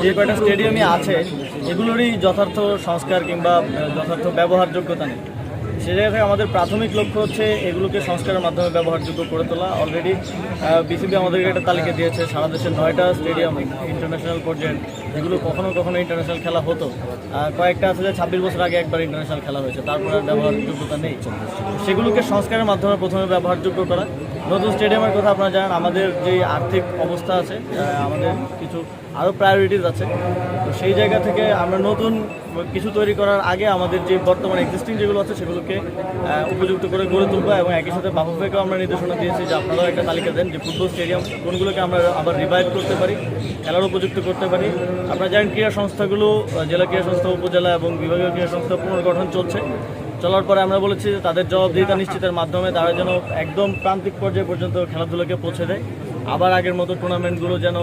যে কয়টা স্টেডিয়ামই আছে এগুলোরই যথার্থ সংস্কার কিংবা যথার্থ ব্যবহারযোগ্যতা নেই। সে জায়গায় আমাদের প্রাথমিক লক্ষ্য হচ্ছে এগুলোকে সংস্কারের মাধ্যমে ব্যবহারযোগ্য করে তোলা। অলরেডি বিসিবি আমাদেরকে একটা তালিকা দিয়েছে সারা দেশের 9টা স্টেডিয়াম ইন্টারন্যাশনাল পর্যায়ে, যেগুলো কখনো কখনো ইন্টারন্যাশনাল খেলা হতো। কয়েকটা আছে যে 26 বছর আগে একবার ইন্টারন্যাশনাল খেলা হয়েছে, তারপর আর ব্যবহারযোগ্যতা নেই। সেগুলোকে সংস্কারের মাধ্যমে প্রথমে ব্যবহারযোগ্য করা। নতুন স্টেডিয়ামের কথা আপনারা জানেন, আমাদের যে আর্থিক অবস্থা আছে, আমাদের কিছু আরও প্রায়োরিটিস আছে। তো সেই জায়গা থেকে আমরা নতুন কিছু তৈরি করার আগে আমাদের যে বর্তমানে এক্সিস্টিং যেগুলো আছে সেগুলোকে উপযুক্ত করে গড়ে তুলবো। এবং একই সাথে বাফুফেকেও আমরা নির্দেশনা দিয়েছি যে আপনারাও একটা তালিকা দেন যে ফুটবল স্টেডিয়াম কোনগুলোকে আমরা আবার রিভাইভ করতে পারি, খেলার উপযুক্ত করতে পারি। আপনারা জানেন ক্রীড়া সংস্থাগুলো, জেলা ক্রীড়া সংস্থা, উপজেলা এবং বিভাগীয় ক্রীড়া সংস্থা পুনর্গঠন চলার পরে আমরা বলেছি যে তাদের জবাবদিহিতা নিশ্চিতের মাধ্যমে তারা যেন একদম প্রান্তিক পর্যায়ে পর্যন্ত খেলাধুলাকে পৌঁছে দেয়। আবার আগের মতো টুর্নামেন্টগুলো যেন